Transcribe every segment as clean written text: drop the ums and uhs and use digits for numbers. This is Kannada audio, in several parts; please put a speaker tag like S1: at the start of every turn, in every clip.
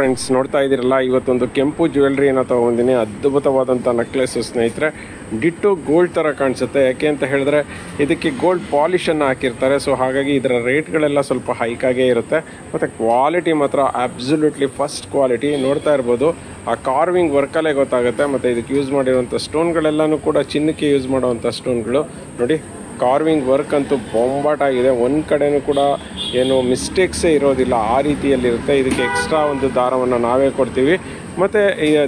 S1: ಫ್ರೆಂಡ್ಸ್, ನೋಡ್ತಾ ಇದ್ದೀರಲ್ಲ, ಇವತ್ತೊಂದು ಕೆಂಪು ಜ್ಯುವೆಲ್ರಿಯನ್ನು ತೊಗೊಂಡಿನಿ. ಅದ್ಭುತವಾದಂಥ ನೆಕ್ಲೆಸ್ಸು ಸ್ನೇಹಿತರೆ. ಡಿಟ್ಟು ಗೋಲ್ಡ್ ಥರ ಕಾಣಿಸುತ್ತೆ. ಯಾಕೆ ಅಂತ ಹೇಳಿದ್ರೆ ಇದಕ್ಕೆ ಗೋಲ್ಡ್ ಪಾಲಿಷನ್ನು ಹಾಕಿರ್ತಾರೆ. ಸೊ ಹಾಗಾಗಿ ಇದರ ರೇಟ್ಗಳೆಲ್ಲ ಸ್ವಲ್ಪ ಹೈಕಾಗೇ ಇರುತ್ತೆ. ಮತ್ತು ಕ್ವಾಲಿಟಿ ಮಾತ್ರ ಅಬ್ಸಲ್ಯೂಟ್ಲಿ ಫಸ್ಟ್ ಕ್ವಾಲಿಟಿ. ನೋಡ್ತಾ ಇರ್ಬೋದು, ಆ ಕಾರ್ವಿಂಗ್ ವರ್ಕಲ್ಲೇ ಗೊತ್ತಾಗುತ್ತೆ. ಮತ್ತು ಇದಕ್ಕೆ ಯೂಸ್ ಮಾಡಿರುವಂಥ ಸ್ಟೋನ್ಗಳೆಲ್ಲನೂ ಕೂಡ ಚಿನ್ನಕ್ಕೆ ಯೂಸ್ ಮಾಡುವಂಥ ಸ್ಟೋನ್ಗಳು ನೋಡಿ. ಕಾರ್ವಿಂಗ್ ವರ್ಕ್ ಅಂತೂ ಬೊಂಬಾಟಾಗಿದೆ. ಒಂದು ಕಡೆನೂ ಕೂಡ ಏನು ಮಿಸ್ಟೇಕ್ಸೇ ಇರೋದಿಲ್ಲ, ಆ ರೀತಿಯಲ್ಲಿರುತ್ತೆ. ಇದಕ್ಕೆ ಎಕ್ಸ್ಟ್ರಾ ಒಂದು ದಾರವನ್ನು ನಾವೇ ಕೊಡ್ತೀವಿ. ಮತ್ತು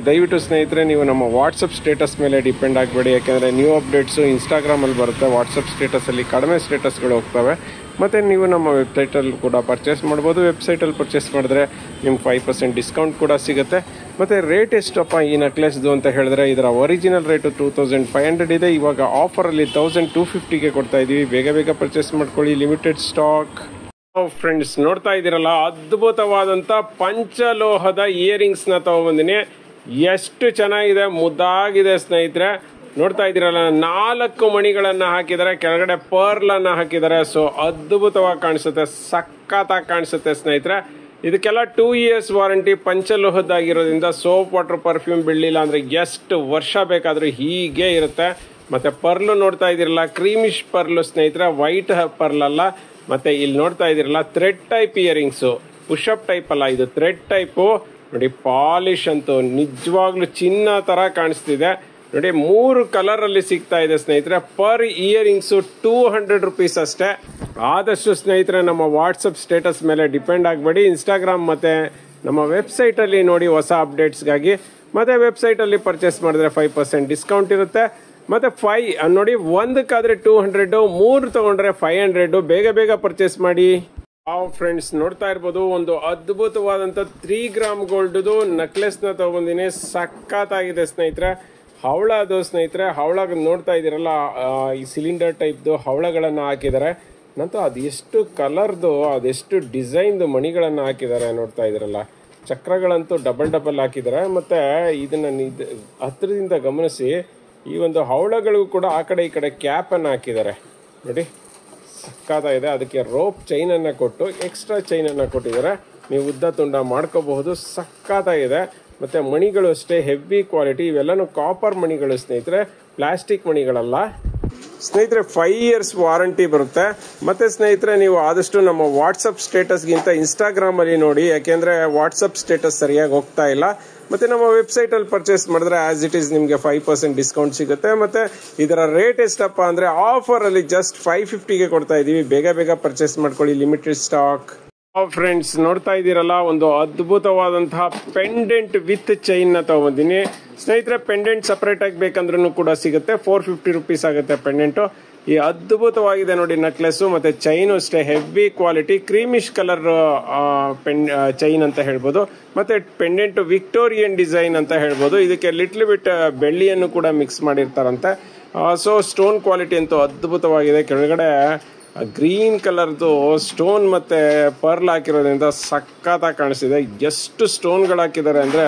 S1: ದಯವಿಟ್ಟು ಸ್ನೇಹಿತರೆ, ನೀವು ನಮ್ಮ ವಾಟ್ಸಪ್ ಸ್ಟೇಟಸ್ ಮೇಲೆ ಡಿಪೆಂಡ್ ಆಗಬೇಡಿ. ಯಾಕೆಂದರೆ ನ್ಯೂ ಅಪ್ಡೇಟ್ಸು ಇನ್ಸ್ಟಾಗ್ರಾಮಲ್ಲಿ ಬರುತ್ತೆ. ವಾಟ್ಸಪ್ ಸ್ಟೇಟಸಲ್ಲಿ ಕಡಿಮೆ ಸ್ಟೇಟಸ್ಗಳು ಹೋಗ್ತವೆ. ಮತ್ತು ನೀವು ನಮ್ಮ ವೆಬ್ಸೈಟಲ್ಲಿ ಕೂಡ ಪರ್ಚೇಸ್ ಮಾಡ್ಬೋದು. ವೆಬ್ಸೈಟಲ್ಲಿ ಪರ್ಚೇಸ್ ಮಾಡಿದ್ರೆ ನಿಮ್ಗೆ 5% ಡಿಸ್ಕೌಂಟ್ ಕೂಡ ಸಿಗುತ್ತೆ. ಮತ್ತು ರೇಟ್ ಎಷ್ಟಪ್ಪ ಈ ನೆಕ್ಲೆಸ್ದು ಅಂತ ಹೇಳಿದ್ರೆ, ಇದರ ಒರಿಜಿನಲ್ ರೇಟು 2500 ಇದೆ. ಇವಾಗ ಆಫರಲ್ಲಿ 1250ಗೆ ಕೊಡ್ತಾ ಇದ್ದೀವಿ. ಬೇಗ ಪರ್ಚೇಸ್ ಮಾಡ್ಕೊಳ್ಳಿ, ಲಿಮಿಟೆಡ್ ಸ್ಟಾಕ್. ಫ್ರೆಂಡ್ಸ್, ನೋಡ್ತಾ ಇದ್ದೀರಲ್ಲ, ಅದ್ಭುತವಾದಂಥ ಪಂಚಲೋಹದ ಇಯರಿಂಗ್ಸ್ನ ತೊಗೊಂಬಂದಿನಿ. ಎಷ್ಟು ಚೆನ್ನಾಗಿದೆ, ಮುದ್ದಾಗಿದೆ ಸ್ನೇಹಿತರೆ. ನೋಡ್ತಾ ಇದ್ದೀರಲ್ಲ, 4 ಮಣಿಗಳನ್ನು ಹಾಕಿದ್ದಾರೆ, ಕೆಳಗಡೆ ಪರ್ಲನ್ನು ಹಾಕಿದ್ದಾರೆ. ಸೊ ಅದ್ಭುತವಾಗಿ ಕಾಣಿಸುತ್ತೆ, ಸಖತ್ತಾಗಿ ಕಾಣಿಸುತ್ತೆ ಸ್ನೇಹಿತರೆ. ಇದಕ್ಕೆಲ್ಲ 2 years ವಾರಂಟಿ. ಪಂಚಲೋಹದ್ದಾಗಿರೋದ್ರಿಂದ ಸೋಪ್, ವಾಟರ್, ಪರ್ಫ್ಯೂಮ್ ಬೀಳಲಿಲ್ಲ ಅಂದರೆ ಎಷ್ಟು ವರ್ಷ ಬೇಕಾದರೂ ಹೀಗೆ ಇರುತ್ತೆ. ಮತ್ತು ಪರ್ಲು ನೋಡ್ತಾ ಇದ್ದೀರಲ್ಲ, ಕ್ರೀಮಿಶ್ ಪರ್ಲು ಸ್ನೇಹಿತರೆ, ವೈಟ್ ಪರ್ಲ್ ಅಲ್ಲ. ಮತ್ತು ಇಲ್ಲಿ ನೋಡ್ತಾ ಇದ್ದೀರಲ್ಲ, thread type earrings, push-up type ಅಲ್ಲ, ಇದು ಥ್ರೆಡ್ ಟೈಪು. ನೋಡಿ, ಪಾಲಿಶ್ ಅಂತೂ ನಿಜವಾಗ್ಲೂ ಚಿನ್ನ ಥರ ಕಾಣಿಸ್ತಿದೆ. ನೋಡಿ, 3 ಕಲರಲ್ಲಿ ಸಿಗ್ತಾ ಇದೆ ಸ್ನೇಹಿತರೆ. ಪರ್ ಇಯರಿಂಗ್ಸು 200 rupees ಅಷ್ಟೇ. ಆದಷ್ಟು ಸ್ನೇಹಿತರೆ, ನಮ್ಮ ವಾಟ್ಸಪ್ ಸ್ಟೇಟಸ್ ಮೇಲೆ ಡಿಪೆಂಡ್ ಆಗಬೇಡಿ. ಇನ್ಸ್ಟಾಗ್ರಾಮ್ ಮತ್ತು ನಮ್ಮ ವೆಬ್ಸೈಟಲ್ಲಿ ನೋಡಿ ಹೊಸ ಅಪ್ಡೇಟ್ಸ್ಗಾಗಿ. ಮತ್ತು ವೆಬ್ಸೈಟಲ್ಲಿ ಪರ್ಚೇಸ್ ಮಾಡಿದ್ರೆ 5% ಡಿಸ್ಕೌಂಟ್ ಇರುತ್ತೆ. ಮತ್ತು ನೋಡಿ, ಒಂದಕ್ಕಾದರೆ 200, 3 ತೊಗೊಂಡ್ರೆ 500. ಬೇಗ ಪರ್ಚೇಸ್ ಮಾಡಿ. ಫ್ರೆಂಡ್ಸ್, ನೋಡ್ತಾ ಇರ್ಬೋದು, ಒಂದು ಅದ್ಭುತವಾದಂಥ 3 ಗ್ರಾಮ್ ಗೋಲ್ಡ್ದು ನೆಕ್ಲೆಸ್ನ ತೊಗೊಂಡಿನಿ. ಸಖತ್ತಾಗಿದೆ ಸ್ನೇಹಿತರೆ. ಹವಳ ಅದು ಸ್ನೇಹಿತರೆ. ಹವಳ ನೋಡ್ತಾ ಇದ್ದೀರಲ್ಲ, ಈ ಸಿಲಿಂಡರ್ ಟೈಪ್ದು ಹವಳಗಳನ್ನು ಹಾಕಿದ್ದಾರೆ. ನಂತರ ಅದೆಷ್ಟು ಕಲರ್ದು, ಅದೆಷ್ಟು ಡಿಸೈನ್ದು ಮಣಿಗಳನ್ನು ಹಾಕಿದ್ದಾರೆ ನೋಡ್ತಾ ಇದ್ದೀರಲ್ಲ. ಚಕ್ರಗಳಂತೂ ಡಬಲ್ ಹಾಕಿದ್ದಾರೆ. ಮತ್ತು ಇದನ್ನು ಹತ್ತಿರದಿಂದ ಗಮನಿಸಿ, ಈ ಒಂದು ಹವಳಗಳಿಗೂ ಕೂಡ ಆ ಕಡೆ ಈ ಕಡೆ ಕ್ಯಾಪನ್ನು ಹಾಕಿದ್ದಾರೆ ನೋಡಿ. ಸಕ್ಕತ್ತಾಗಿದೆ. ಅದಕ್ಕೆ ರೋಪ್ ಚೈನನ್ನು ಕೊಟ್ಟು ಎಕ್ಸ್ಟ್ರಾ ಚೈನನ್ನು ಕೊಟ್ಟಿದ್ದಾರೆ. ನೀವು ಉದ್ದ ತುಂಡ ಮಾಡ್ಕೋಬಹುದು. ಸಕ್ಕತ್ತಾಗಿದೆ. ಮತ್ತು ಮಣಿಗಳು ಅಷ್ಟೇ ಹೆವಿ ಕ್ವಾಲಿಟಿ. ಇವೆಲ್ಲನೂ ಕಾಪರ್ ಮಣಿಗಳು ಸ್ನೇಹಿತರೆ, ಪ್ಲಾಸ್ಟಿಕ್ ಮಣಿಗಳಲ್ಲ ಸ್ನೇಹಿತರೆ. 5 years ವಾರಂಟಿ ಬರುತ್ತೆ. ಮತ್ತು ಸ್ನೇಹಿತರೆ, ನೀವು ಆದಷ್ಟು ನಮ್ಮ ವಾಟ್ಸಪ್ ಸ್ಟೇಟಸ್ಗಿಂತ ಇನ್ಸ್ಟಾಗ್ರಾಮಲ್ಲಿ ನೋಡಿ. ಯಾಕೆಂದರೆ ವಾಟ್ಸಪ್ ಸ್ಟೇಟಸ್ ಸರಿಯಾಗಿ ಹೋಗ್ತಾ ಇಲ್ಲ. ಮತ್ತು ನಮ್ಮ ವೆಬ್ಸೈಟಲ್ಲಿ ಪರ್ಚೇಸ್ ಮಾಡಿದ್ರೆ ಆ್ಯಸ್ ಇಟ್ ಈಸ್ ನಿಮಗೆ 5% ಡಿಸ್ಕೌಂಟ್ ಸಿಗುತ್ತೆ. ಮತ್ತು ಇದರ ರೇಟ್ ಎಷ್ಟಪ್ಪ ಅಂದರೆ, ಆಫರಲ್ಲಿ ಜಸ್ಟ್ 550ಗೆ ಕೊಡ್ತಾ ಇದ್ದೀವಿ. ಬೇಗ ಪರ್ಚೇಸ್ ಮಾಡ್ಕೊಳ್ಳಿ, ಲಿಮಿಟೆಡ್ ಸ್ಟಾಕ್. ಫ್ರೆಂಡ್ಸ್, ನೋಡ್ತಾ ಇದ್ದೀರಲ್ಲ, ಒಂದು ಅದ್ಭುತವಾದಂತಹ ಪೆಂಡೆಂಟ್ ವಿತ್ ಚೈನ್ನ ತಗೊಂಡಿನಿ ಸ್ನೇಹಿತರೆ. ಪೆಂಡೆಂಟ್ ಸಪ್ರೇಟ್ ಆಗಿ ಬೇಕಂದ್ರೂ ಕೂಡ ಸಿಗುತ್ತೆ. 450 rupees ಆಗುತ್ತೆ ಪೆಂಡೆಂಟು. ಈ ಅದ್ಭುತವಾಗಿದೆ ನೋಡಿ ನೆಕ್ಲೆಸ್ಸು. ಮತ್ತು ಚೈನು ಅಷ್ಟೇ heavy quality, creamish colour chain ಅಂತ ಹೇಳ್ಬೋದು. ಮತ್ತು ಪೆಂಡೆಂಟ್ ವಿಕ್ಟೋರಿಯನ್ ಡಿಸೈನ್ ಅಂತ ಹೇಳ್ಬೋದು. ಇದಕ್ಕೆ ಲಿಟ್ಲ್ ಬಿಟ್ ಬೆಳ್ಳಿಯನ್ನು ಕೂಡ ಮಿಕ್ಸ್ ಮಾಡಿರ್ತಾರಂತೆ. ಸೊ ಸ್ಟೋನ್ ಕ್ವಾಲಿಟಿ ಅಂತೂ ಅದ್ಭುತವಾಗಿದೆ. ಕೆಳಗಡೆ ಗ್ರೀನ್ ಕಲರ್ದು ಸ್ಟೋನ್ ಮತ್ತು ಪರ್ಲ್ ಹಾಕಿರೋದ್ರಿಂದ ಸಖತ್ತಾಗಿ ಕಾಣಿಸ್ತಿದೆ. ಎಷ್ಟು ಸ್ಟೋನ್ಗಳು ಹಾಕಿದ್ದಾರೆ ಅಂದರೆ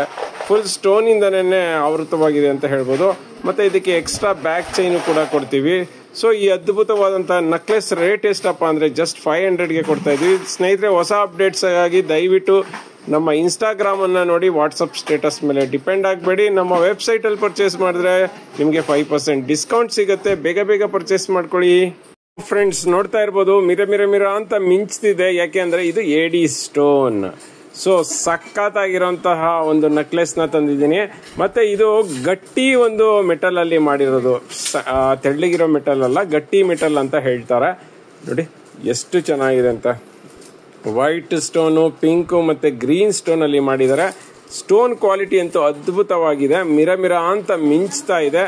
S1: ಫುಲ್ ಸ್ಟೋನಿಂದನೇ ಆವೃತವಾಗಿದೆ ಅಂತ ಹೇಳ್ಬೋದು. ಮತ್ತು ಇದಕ್ಕೆ ಎಕ್ಸ್ಟ್ರಾ ಬ್ಯಾಕ್ ಚೈನು ಕೂಡ ಕೊಡ್ತೀವಿ. ಸೊ ಈ ಅದ್ಭುತವಾದಂಥ ನೆಕ್ಲೆಸ್ ರೇಟ್ ಎಷ್ಟಪ್ಪ ಅಂದರೆ ಜಸ್ಟ್ 500ಗೆ ಕೊಡ್ತಾ ಇದ್ದೀವಿ ಸ್ನೇಹಿತರೆ. ಹೊಸ ಅಪ್ಡೇಟ್ಸ್ ಆಗಿ ದಯವಿಟ್ಟು ನಮ್ಮ ಇನ್ಸ್ಟಾಗ್ರಾಮನ್ನು ನೋಡಿ. ವಾಟ್ಸಪ್ ಸ್ಟೇಟಸ್ ಮೇಲೆ ಡಿಪೆಂಡ್ ಆಗಬೇಡಿ. ನಮ್ಮ ವೆಬ್ಸೈಟಲ್ಲಿ ಪರ್ಚೇಸ್ ಮಾಡಿದ್ರೆ ನಿಮಗೆ 5% ಡಿಸ್ಕೌಂಟ್ ಸಿಗುತ್ತೆ. ಬೇಗ ಪರ್ಚೇಸ್ ಮಾಡ್ಕೊಳ್ಳಿ. ಫ್ರೆಂಡ್ಸ್, ನೋಡ್ತಾ ಇರ್ಬೋದು, ಮಿರ ಅಂತ ಮಿಂಚ್ತಿದೆ. ಯಾಕೆ ಅಂದರೆ ಇದು ಏಡಿ ಸ್ಟೋನ್. ಸೊ ಸಖತ್ತಾಗಿರೋಂತಹ ಒಂದು ನೆಕ್ಲೆಸ್ನ ತಂದಿದ್ದೀನಿ. ಮತ್ತು ಇದು ಗಟ್ಟಿ ಒಂದು ಮೆಟಲಲ್ಲಿ ಮಾಡಿರೋದು. ತೆಳ್ಳಗಿರೋ ಮೆಟಲ್ ಅಲ್ಲ, ಗಟ್ಟಿ ಮೆಟಲ್ ಅಂತ ಹೇಳ್ತಾರೆ. ನೋಡಿ ಎಷ್ಟು ಚೆನ್ನಾಗಿದೆ ಅಂತ. ವೈಟ್ ಸ್ಟೋನು, ಪಿಂಕು ಮತ್ತು ಗ್ರೀನ್ ಸ್ಟೋನಲ್ಲಿ ಮಾಡಿದ್ದಾರೆ. ಸ್ಟೋನ್ ಕ್ವಾಲಿಟಿ ಅಂತೂ ಅದ್ಭುತವಾಗಿದೆ. ಮಿರ ಅಂತ ಮಿಂಚ್ತಾ ಇದೆ.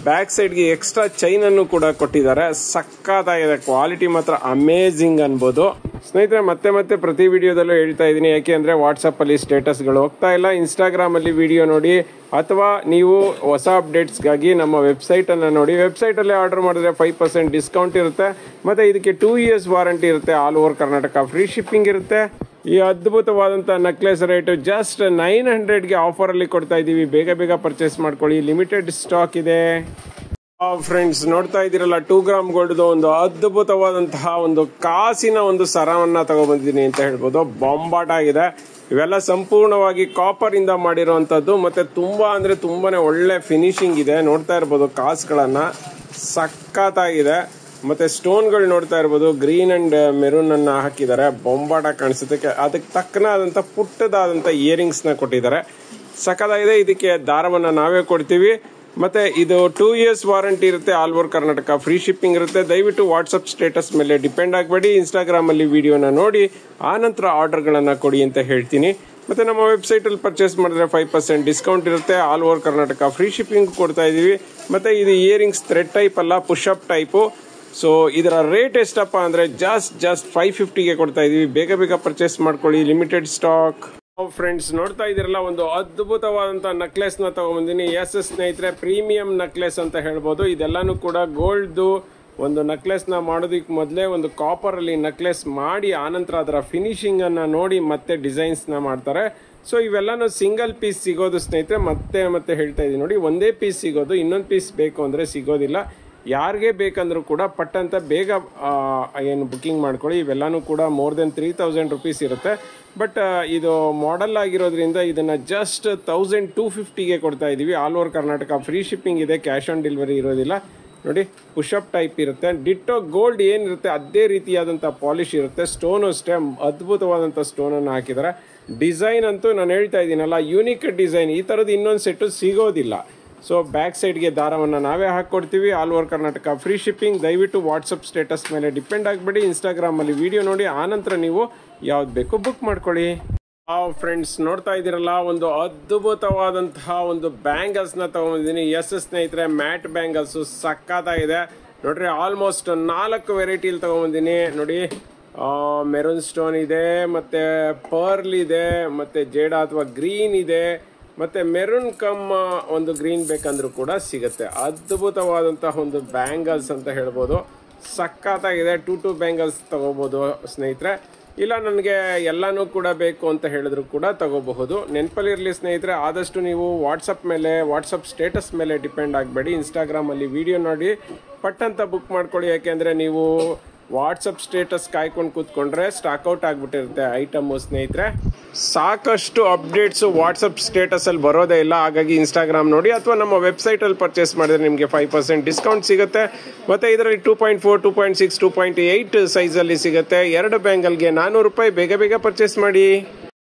S1: ಬ್ಯಾಕ್ ಸೈಡ್ಗೆ ಎಕ್ಸ್ಟ್ರಾ ಚೈನ್ ಅನ್ನು ಕೂಡ ಕೊಟ್ಟಿದ್ದಾರೆ. ಸಕ್ಕತ್ತಾಗಿದೆ. ಕ್ವಾಲಿಟಿ ಮಾತ್ರ ಅಮೇಝಿಂಗ್ ಅನ್ಬೋದು ಸ್ನೇಹಿತರೆ. ಮತ್ತೆ ಪ್ರತಿ ವಿಡಿಯೋದಲ್ಲೂ ಹೇಳ್ತಾ ಇದ್ದೀನಿ. ಯಾಕೆ ಅಂದರೆ ವಾಟ್ಸಪ್ಪಲ್ಲಿ ಸ್ಟೇಟಸ್ಗಳು ಹೋಗ್ತಾ ಇಲ್ಲ. ಇನ್ಸ್ಟಾಗ್ರಾಮಲ್ಲಿ ವಿಡಿಯೋ ನೋಡಿ, ಅಥವಾ ನೀವು ಹೊಸ ಅಪ್ಡೇಟ್ಸ್ಗಾಗಿ ನಮ್ಮ ವೆಬ್ಸೈಟನ್ನು ನೋಡಿ. ವೆಬ್ಸೈಟಲ್ಲೇ ಆರ್ಡರ್ ಮಾಡಿದ್ರೆ 5% ಡಿಸ್ಕೌಂಟ್ ಇರುತ್ತೆ. ಮತ್ತು ಇದಕ್ಕೆ 2 years ವಾರಂಟಿ ಇರುತ್ತೆ. All over Karnataka free shipping ಇರುತ್ತೆ. ಈ ಅದ್ಭುತವಾದಂಥ ನೆಕ್ಲೆಸ್ ರೇಟು ಜಸ್ಟ್ 900ಗೆ ಆಫರಲ್ಲಿ ಕೊಡ್ತಾ ಇದ್ದೀವಿ. ಬೇಗ ಪರ್ಚೇಸ್ ಮಾಡ್ಕೊಳ್ಳಿ, ಲಿಮಿಟೆಡ್ ಸ್ಟಾಕ್ ಇದೆ. ಫ್ರೆಂಡ್ಸ್, ನೋಡ್ತಾ ಇದ್ದೀರಲ್ಲ, 2 ಗ್ರಾಮ್ ಗೋಲ್ಡ್ದು ಒಂದು ಅದ್ಭುತವಾದಂತಹ ಒಂದು ಕಾಸಿನ ಒಂದು ಸರವನ್ನ ತಗೊಬಂದಿದ್ದೀನಿ ಅಂತ ಹೇಳ್ಬೋದು. ಬೊಂಬಾಟ್ ಆಗಿದೆ. ಇವೆಲ್ಲ ಸಂಪೂರ್ಣವಾಗಿ ಕಾಪರ್ ಇಂದ ಮಾಡಿರುವಂತದ್ದು ಮತ್ತೆ ತುಂಬಾ ಅಂದ್ರೆ ತುಂಬಾನೇ ಒಳ್ಳೆ ಫಿನಿಶಿಂಗ್ ಇದೆ. ನೋಡ್ತಾ ಇರ್ಬೋದು ಕಾಸ್ಗಳನ್ನ ಸಖತ್ತಾಗಿದೆ. ಮತ್ತೆ ಸ್ಟೋನ್ಗಳು ನೋಡ್ತಾ ಇರ್ಬೋದು ಗ್ರೀನ್ ಅಂಡ್ ಮೆರೂನ್ ಅನ್ನ ಹಾಕಿದ್ದಾರೆ. ಬೊಂಬಾಟ ಕಾಣಿಸುತ್ತೆ. ಅದಕ್ಕೆ ತಕ್ಕನಾದಂತ ಪುಟ್ಟದಾದಂತ ಇಯರಿಂಗ್ಸ್ ನ ಕೊಟ್ಟಿದ್ದಾರೆ. ಸಖತ್ತಾಗಿದೆ. ಇದಕ್ಕೆ ದಾರವನ್ನ ನಾವೇ ಕೊಡ್ತೀವಿ. ಮತ್ತೆ ಇದು 2 years ವಾರಂಟಿ ಇರುತ್ತೆ. All over Karnataka free shipping ಇರುತ್ತೆ. ದಯವಿಟ್ಟು ವಾಟ್ಸ್ಆಪ್ ಸ್ಟೇಟಸ್ ಮೇಲೆ ಡಿಪೆಂಡ್ ಆಗಬೇಡಿ. ಇನ್ಸ್ಟಾಗ್ರಾಮ್ ಅಲ್ಲಿ ವಿಡಿಯೋನ ನೋಡಿ ಆನಂತರ ಆರ್ಡರ್ ಗಳನ್ನ ಕೊಡಿ ಅಂತ ಹೇಳ್ತೀನಿ. ಮತ್ತೆ ನಮ್ಮ ವೆಬ್ಸೈಟ್ ಅಲ್ಲಿ ಪರ್ಚೇಸ್ ಮಾಡಿದ್ರೆ 5% ಡಿಸ್ಕೌಂಟ್ ಇರುತ್ತೆ. All over Karnataka free shipping ಕೊಡ್ತಾ ಇದೀವಿ. ಮತ್ತೆ ಇದು ಇಯರಿಂಗ್ಸ್ ಥ್ರೆಡ್ ಟೈಪ್ ಅಲ್ಲ, ಪುಷ್ ಅಪ್ ಟೈಪು. ಸೊ ಇದರ ರೇಟ್ ಎಷ್ಟಪ್ಪ ಅಂದ್ರೆ ಜಸ್ಟ್ 550ಗೆ ಕೊಡ್ತಾ ಇದೀವಿ. ಬೇಗ ಪರ್ಚೇಸ್ ಮಾಡ್ಕೊಳ್ಳಿ, ಲಿಮಿಟೆಡ್ ಸ್ಟಾಕ್. ಫ್ರೆಂಡ್ಸ್ ನೋಡ್ತಾ ಇದ್ದೀರಲ್ಲ, ಒಂದು ಅದ್ಭುತವಾದಂತ ನಕ್ಲೆಸ್ ನ ತಗೊಂಡ್ಬಂದಿನಿ. ಎಸ್ ಸ್ನೇಹಿತರೆ, ಪ್ರೀಮಿಯಂ ನಕ್ಲೆಸ್ ಅಂತ ಹೇಳ್ಬೋದು. ಇದೆಲ್ಲಾನು ಕೂಡ ಗೋಲ್ಡ್ದು ಒಂದು ನಕ್ಲೆಸ್ ನ ಮಾಡೋದಕ್ಕೆ ಮೊದಲೇ ಒಂದು ಕಾಪರ್ ಅಲ್ಲಿ ನಕ್ಲೆಸ್ ಮಾಡಿ ಆನಂತರ ಅದರ ಫಿನಿಶಿಂಗ್ ಅನ್ನ ನೋಡಿ ಮತ್ತೆ ಡಿಸೈನ್ಸ್ ನ ಮಾಡ್ತಾರೆ. ಸೊ ಇವೆಲ್ಲಾನು ಸಿಂಗಲ್ ಪೀಸ್ ಸಿಗೋದು ಸ್ನೇಹಿತರೆ. ಮತ್ತೆ ಹೇಳ್ತಾ ಇದೀನಿ ನೋಡಿ, ಒಂದೇ ಪೀಸ್ ಸಿಗೋದು, ಇನ್ನೊಂದು ಪೀಸ್ ಬೇಕು ಅಂದ್ರೆ ಸಿಗೋದಿಲ್ಲ. ಯಾರಿಗೆ ಬೇಕಂದ್ರೂ ಕೂಡ ಪಟ್ಟಂತ ಬೇಗ ಏನು ಬುಕಿಂಗ್ ಮಾಡ್ಕೊಳ್ಳಿ. ಇವೆಲ್ಲಾನು ಕೂಡ ಮೋರ್ ದೆನ್ 3000 ರುಪೀಸ್ ಇರುತ್ತೆ. ಬಟ್ ಇದು ಮಾಡೆಲ್ ಆಗಿರೋದ್ರಿಂದ ಇದನ್ನ ಜಸ್ಟ್ 1250ಗೆ ಕೊಡ್ತಾ ಇದೀವಿ. All over Karnataka free shipping ಇದೆ, ಕ್ಯಾಶ್ ಆನ್ ಡೆಲಿವರಿ ಇರೋದಿಲ್ಲ. ನೋಡಿ, ಪುಷಪ್ ಟೈಪ್ ಇರುತ್ತೆ. ಡಿಟ್ಟೋ ಗೋಲ್ಡ್ ಏನಿರುತ್ತೆ ಅದೇ ರೀತಿಯಾದಂಥ ಪಾಲಿಶ್ ಇರುತ್ತೆ. ಸ್ಟೋನು ಅಷ್ಟೇ ಅದ್ಭುತವಾದಂಥ ಸ್ಟೋನನ್ನು ಹಾಕಿದ್ದಾರೆ. ಡಿಸೈನ್ ಅಂತೂ ನಾನು ಹೇಳ್ತಾ ಇದ್ದೀನಲ್ಲ, ಯೂನಿಕ್ ಡಿಸೈನ್. ಈ ಥರದ್ದು ಇನ್ನೊಂದು ಸೆಟ್ಟು ಸಿಗೋದಿಲ್ಲ. ಸೊ ಬ್ಯಾಕ್ ಸೈಡ್ಗೆ ದಾರವನ್ನು ನಾವೇ ಹಾಕ್ಕೊಡ್ತೀವಿ. All over Karnataka free shipping. ದಯವಿಟ್ಟು ವಾಟ್ಸಪ್ ಸ್ಟೇಟಸ್ ಮೇಲೆ ಡಿಪೆಂಡ್ ಆಗಬೇಡಿ. ಇನ್ಸ್ಟಾಗ್ರಾಮಲ್ಲಿ ವಿಡಿಯೋ ನೋಡಿ ಆನಂತರ ನೀವು ಯಾವ್ದು ಬೇಕು ಬುಕ್ ಮಾಡ್ಕೊಳ್ಳಿ. ಫ್ರೆಂಡ್ಸ್ ನೋಡ್ತಾ ಇದ್ದೀರಲ್ಲ, ಒಂದು ಅದ್ಭುತವಾದಂತಹ ಒಂದು ಬ್ಯಾಂಗಲ್ಸ್ನ ತಗೊಂಡಿದ್ದೀನಿ. ಎಸ್ ಸ್ನೇಹಿತರೆ, ಮ್ಯಾಟ್ ಬ್ಯಾಂಗಲ್ಸು ಸಖತ್ತಾಗಿದೆ. ನೋಡ್ರಿ, ಆಲ್ಮೋಸ್ಟ್ 4 ವೆರೈಟಿಲಿ ತಗೊಂಡಿದ್ದೀನಿ. ನೋಡಿ, ಮೆರೂನ್ ಸ್ಟೋನ್ ಇದೆ, ಮತ್ತೆ ಪರ್ಲ್ ಇದೆ, ಮತ್ತೆ ಜೇಡ ಅಥವಾ ಗ್ರೀನ್ ಇದೆ, ಮತ್ತೆ ಮೆರೂನ್ ಒಂದು ಗ್ರೀನ್ ಬೇಕಂದ್ರೂ ಕೂಡ ಸಿಗುತ್ತೆ. ಅದ್ಭುತವಾದಂತಹ ಒಂದು ಬ್ಯಾಂಗಲ್ಸ್ ಅಂತ ಹೇಳ್ಬೋದು. ಸಖತ್ತಾಗಿದೆ. 2 ಬ್ಯಾಂಗಲ್ಸ್ ತಗೋಬಹುದು ಸ್ನೇಹಿತರೆ. ಇಲ್ಲ ನನಗೆ ಎಲ್ಲಾನು ಕೂಡ ಬೇಕು ಅಂತ ಹೇಳಿದ್ರು ಕೂಡ ತಗೋಬಹುದು. ನೆನಪಲ್ಲಿರಲಿ ಸ್ನೇಹಿತರೆ, ಆದಷ್ಟು ನೀವು ವಾಟ್ಸಪ್ ಸ್ಟೇಟಸ್ ಮೇಲೆ ಡಿಪೆಂಡ್ ಆಗಬೇಡಿ. ಇನ್ಸ್ಟಾಗ್ರಾಮಲ್ಲಿ ವಿಡಿಯೋ ನೋಡಿ ಪಟ್ಟಂತ ಬುಕ್ ಮಾಡ್ಕೊಳ್ಳಿ. ಯಾಕೆಂದರೆ ನೀವು ವಾಟ್ಸಪ್ ಸ್ಟೇಟಸ್ ಕಾಯ್ಕೊಂಡು ಕೂತ್ಕೊಂಡ್ರೆ ಸ್ಟಾಕ್ ಔಟ್ ಆಗಿಬಿಟ್ಟಿರುತ್ತೆ ಐಟಮು ಸ್ನೇಹಿತರೆ. ಸಾಕಷ್ಟು ಅಪ್ಡೇಟ್ಸು ವಾಟ್ಸಪ್ ಸ್ಟೇಟಸಲ್ಲಿ ಬರೋದೇ ಇಲ್ಲ. ಹಾಗಾಗಿ ಇನ್ಸ್ಟಾಗ್ರಾಮ್ ನೋಡಿ ಅಥವಾ ನಮ್ಮ ವೆಬ್ಸೈಟಲ್ಲಿ ಪರ್ಚೇಸ್ ಮಾಡಿದ್ರೆ ನಿಮಗೆ 5% ಡಿಸ್ಕೌಂಟ್ ಸಿಗುತ್ತೆ. ಮತ್ತು ಇದರಲ್ಲಿ 2.4, 2.6, 2.8 ಸೈಜಲ್ಲಿ ಸಿಗುತ್ತೆ. 2 ಬ್ಯಾಂಗಲ್ಗೆ 400 ರೂಪಾಯಿ. ಬೇಗ ಪರ್ಚೇಸ್ ಮಾಡಿ.